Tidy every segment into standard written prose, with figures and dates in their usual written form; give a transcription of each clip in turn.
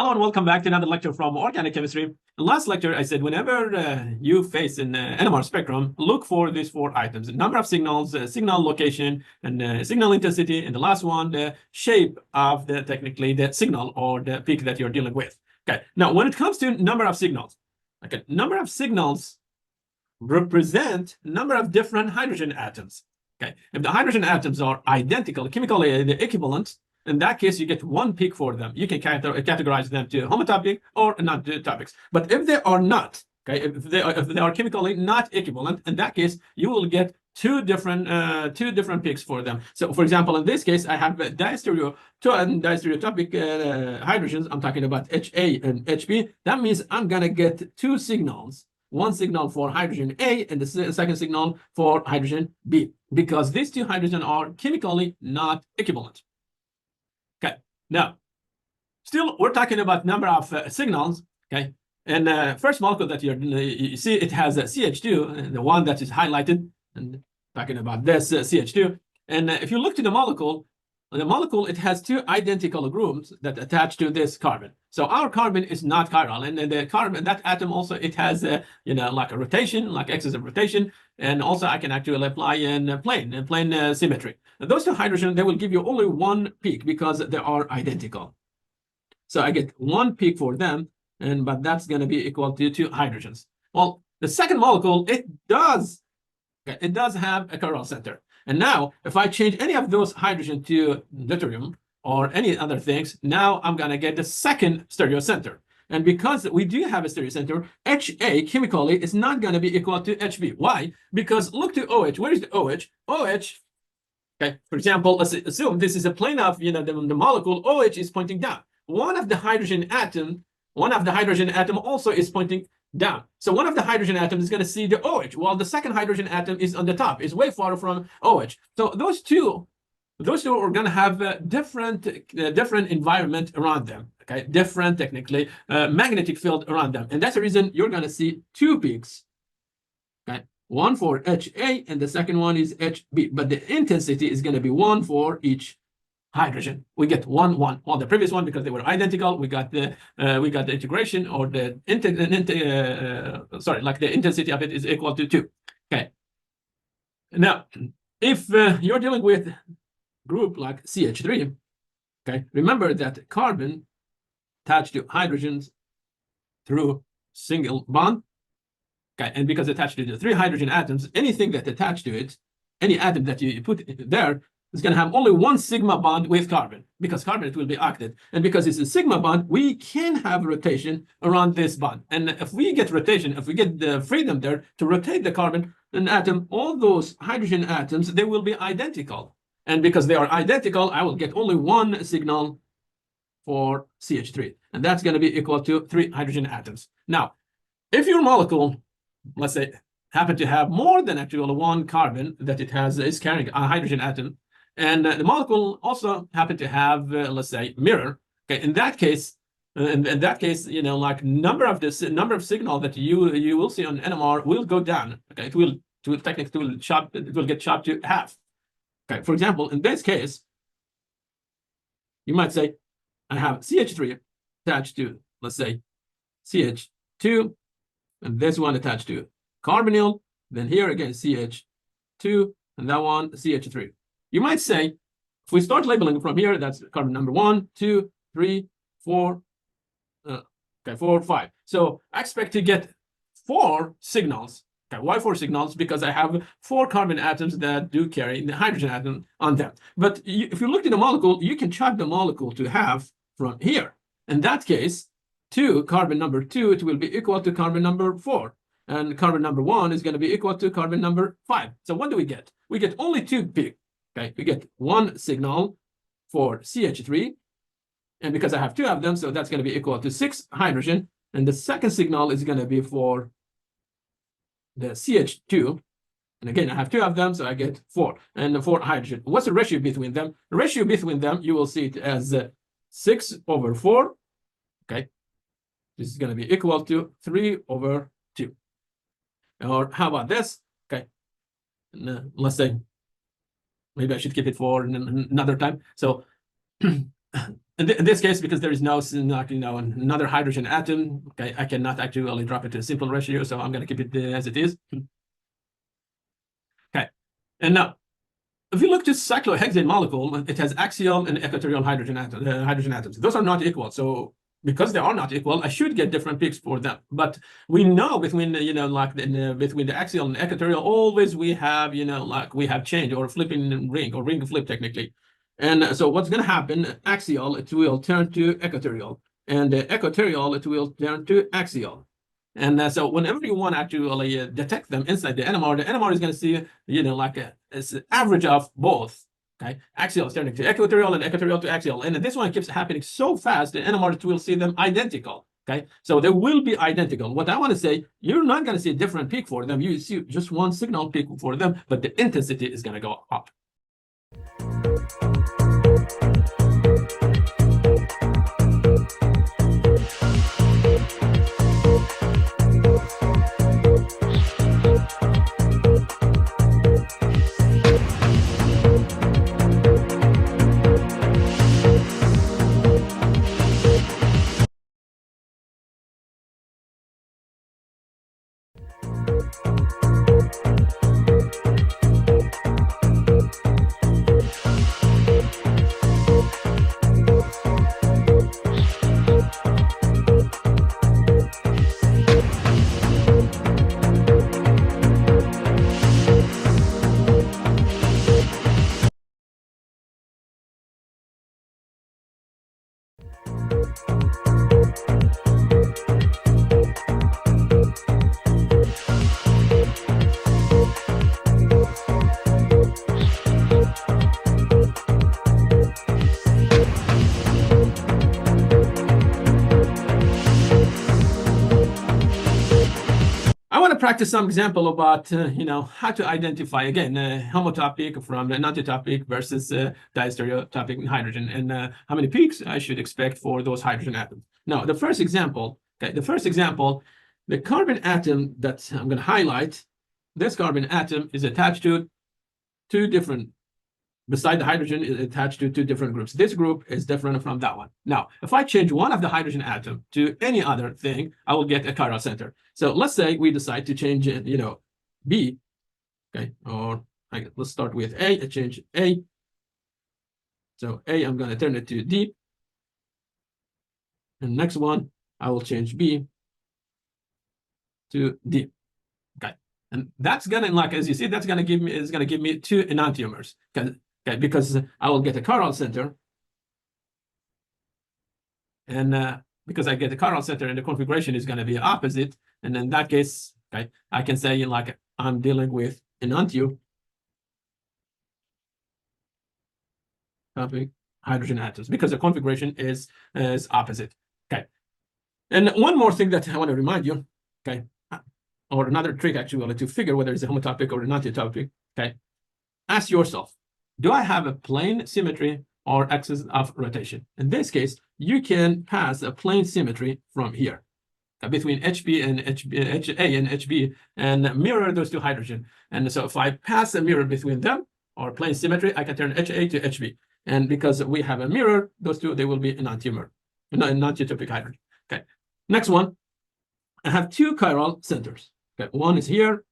Hello and welcome back to another lecture from Organic Chemistry. In last lecture, I said whenever you face an NMR spectrum, look for these four items: number of signals, signal location, and signal intensity, and the last one, the shape of technically the signal or the peak that you're dealing with. Okay, now when it comes to number of signals, okay, number of signals represent number of different hydrogen atoms. Okay, if the hydrogen atoms are identical, chemically equivalent, in that case, you get one peak for them. You can categorize them to homotopic or non-topics. But if they are not, okay, if they are chemically not equivalent, in that case, you will get two different peaks for them. So, for example, in this case, I have diastereotopic hydrogens. I'm talking about HA and HB. That means I'm gonna get two signals. One signal for hydrogen A and the second signal for hydrogen B, because these two hydrogens are chemically not equivalent. Okay, now, still we're talking about number of signals, okay? And first molecule that you see, it has a CH2, the one that is highlighted, and talking about this CH2. And if you look to the molecule, it has two identical groups that attach to this carbon. So our carbon is not chiral, and the carbon, that atom also, it has like a rotation, like axis of rotation, and also I can actually apply in plane symmetry. And those two hydrogen, they will give you only one peak because they are identical. So I get one peak for them, but that's going to be equal to two hydrogens. Well, the second molecule, it does have a chiral center. And now, if I change any of those hydrogen to deuterium or any other things, now I'm going to get the second stereocenter. And because we do have a stereocenter, HA chemically is not going to be equal to HB. Why? Because look to OH. Where is the OH? OH, okay, for example, let's assume this is a plane of the molecule. OH is pointing down. One of the hydrogen atom also is pointing down. So one of the hydrogen atoms is going to see the OH, while the second hydrogen atom is on the top, is way far from OH. So those two are going to have a different environment around them. Okay, different technically magnetic field around them, and that's the reason you're going to see two peaks. Okay, one for HA and the second one is HB, but the intensity is going to be one for each hydrogen. We get one. Well, the previous one, because they were identical, we got the integration, or the intensity of it is equal to 2. Okay. Now, if you're dealing with group like CH3, okay, remember that carbon attached to hydrogens through single bond. Okay, and because attached to the 3 hydrogen atoms, anything that attached to it, any atom that you put there, is going to have only one sigma bond with carbon, because carbon, it will be octet. And because it's a sigma bond, we can have rotation around this bond. And if we get rotation, if we get the freedom there to rotate the carbon, an atom, all those hydrogen atoms, they will be identical. And because they are identical, I will get only one signal for CH3. And that's going to be equal to 3 hydrogen atoms. Now, if your molecule, let's say, happen to have more than actually one carbon that it is carrying a hydrogen atom, and the molecule also happen to have, let's say, mirror. Okay, in that case, like number of signal that you will see on NMR will go down. Okay, it will get chopped to half. Okay, for example, in this case, you might say, I have CH3 attached to, let's say, CH2, and this one attached to carbonyl. Then here again, CH2, and that one CH3. You might say, if we start labeling from here, that's carbon number 1, 2, 3, 4, 4, 5. So I expect to get 4 signals. Okay, why 4 signals? Because I have 4 carbon atoms that do carry the hydrogen atom on them. But if you look at the molecule, you can chop the molecule to half from here. In that case, carbon number 2, it will be equal to carbon number 4. And carbon number 1 is going to be equal to carbon number 5. So what do we get? We get only 2 peaks. Okay, we get one signal for CH3, and because I have 2 of them, so that's going to be equal to 6 hydrogen, and the second signal is going to be for the CH2, and again, I have 2 of them, so I get 4, and 4 hydrogen. What's the ratio between them? The ratio between them, you will see it as 6 over 4, okay? This is going to be equal to 3 over 2. Or how about this? Okay, and, let's say, maybe I should keep it for another time. So in this case, because there is no, like, another hydrogen atom, okay, I cannot actually drop it to a simple ratio, so I'm going to keep it as it is. Okay, and now if you look to cyclohexane molecule, it has axial and equatorial hydrogen atoms. Those are not equal. So because they are not equal, I should get different peaks for them. But we know between between the axial and equatorial, always we have we have change or flipping ring or ring flip technically. And so what's going to happen? Axial, it will turn to equatorial, and equatorial, it will turn to axial. And so whenever you want to actually detect them inside the NMR is going to see, it's an average of both. Okay, axial is turning to equatorial and equatorial to axial, and this one keeps happening so fast. The NMR will see them identical. Okay, so they will be identical. What I want to say, you're not going to see a different peak for them. You see just one signal peak for them, but the intensity is going to go up. Practice some example about how to identify again homotopic from non-topic versus diastereotopic hydrogen, and how many peaks I should expect for those hydrogen atoms. Now, the first example, the carbon atom that I'm going to highlight, this carbon atom is attached to two different. Beside the hydrogen is attached to two different groups. This group is different from that one. Now, if I change one of the hydrogen atom to any other thing, I will get a chiral center. So let's say we decide to change, B, okay, or let's start with A. I change A. So A, I'm going to turn it to D. And next one, I will change B to D. Okay, and that's gonna, as you see, that's gonna give me two enantiomers. Okay, because I will get a chiral center, and because I get a chiral center, and the configuration is going to be opposite, and in that case, okay, I can say I'm dealing with enantiotopic hydrogen atoms because the configuration is opposite. Okay, and one more thing that I want to remind you, okay, or another trick actually to figure whether it's a homotopic or enantiotopic. Okay, ask yourself, do I have a plane symmetry or axis of rotation? In this case, you can pass a plane symmetry from here between HB and HA and HB and mirror those two hydrogen. And so if I pass a mirror between them or plane symmetry, I can turn HA to HB. And because we have a mirror, those two, they will be enantiomer, enantiotopic hydrogen. Okay, next one, I have two chiral centers. Okay, one is here.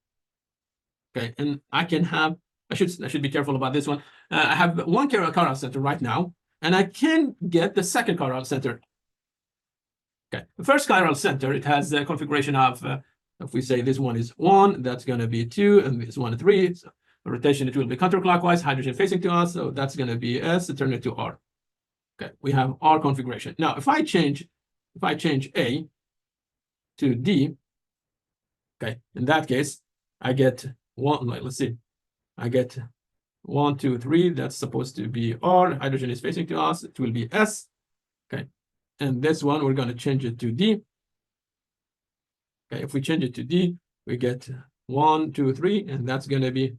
Okay, and I can have, I should be careful about this one. I have one chiral center right now, and I can get the second chiral center. Okay, the first chiral center, it has a configuration of, if we say this one is 1, that's going to be 2, and this one 3. So rotation, it will be counterclockwise, hydrogen facing to us, so that's going to be S, turn it to R. Okay, we have R configuration. Now, if I change A to D, okay, in that case, I get one, let's see, I get 1, 2, 3, that's supposed to be R, hydrogen is facing to us, it will be S, okay, and this one, we're going to change it to D. Okay, if we change it to D, we get 1, 2, 3, and that's going to be,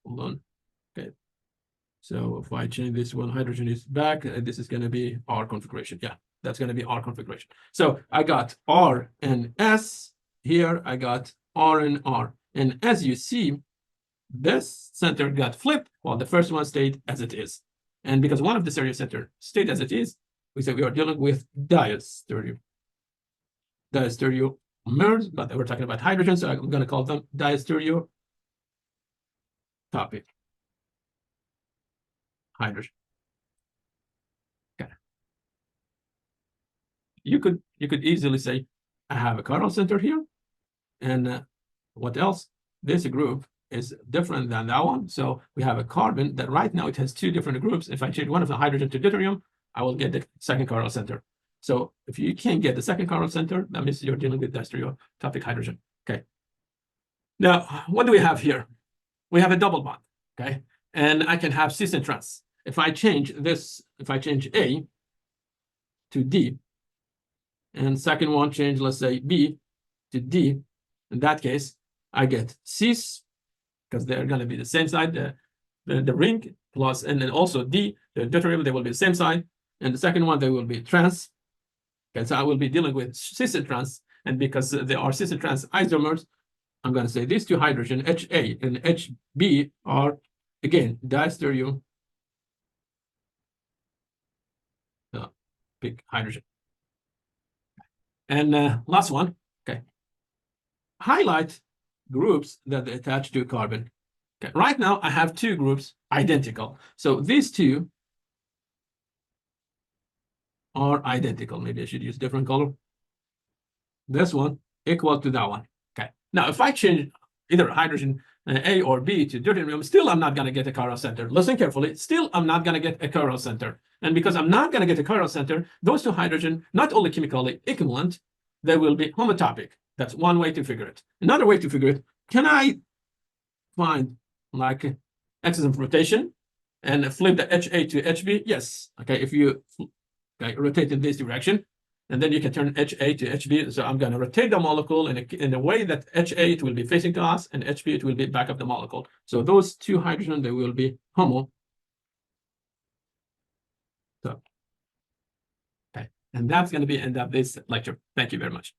hold on, okay, so if I change this one, hydrogen is back, this is going to be R configuration, yeah, that's going to be R configuration. So I got R and S, here I got R and R, and as you see, this center got flipped while the first one stayed as it is. And because one of the stereocenter stayed as it is, we say we are dealing with diastereomers, but we're talking about hydrogen, so I'm going to call them diastereotopic hydrogen. Okay. You could easily say, I have a chiral center here, and what else? This group is different than that one. So we have a carbon that right now it has two different groups. If I change one of the hydrogen to deuterium, I will get the second chiral center. So if you can't get the second chiral center, that means you're dealing with diastereotopic hydrogen. Okay. Now, what do we have here? We have a double bond. Okay. And I can have cis and trans. If I change this, if I change A to D, and second one change, let's say B to D, in that case, I get cis, because they're going to be the same side, the ring plus, and then also D, the deuterium, they will be the same side. And the second one, they will be trans. Okay, so I will be dealing with cis and trans. And because they are cis and trans isomers, I'm going to say these two hydrogen, HA and HB, are, again, diastereotopic hydrogen. And last one, okay. Highlight groups that they attach to carbon. Okay. Right now, I have two groups identical. So these two are identical. Maybe I should use different color. This one equal to that one. Okay. Now, if I change either hydrogen A or B to deuterium, still I'm not going to get a chiral center. Listen carefully. Still, I'm not going to get a chiral center. And because I'm not going to get a chiral center, those two hydrogen, not only chemically equivalent, they will be homotopic. That's one way to figure it. Another way to figure it, can I find like axis of rotation and flip the HA to HB? Yes. Okay. If you rotate in this direction, and then you can turn HA to HB. So I'm going to rotate the molecule in a way that HA it will be facing to us, and HB it will be back of the molecule. So those two hydrogen, they will be homo. So, okay. And that's going to be end of this lecture. Thank you very much.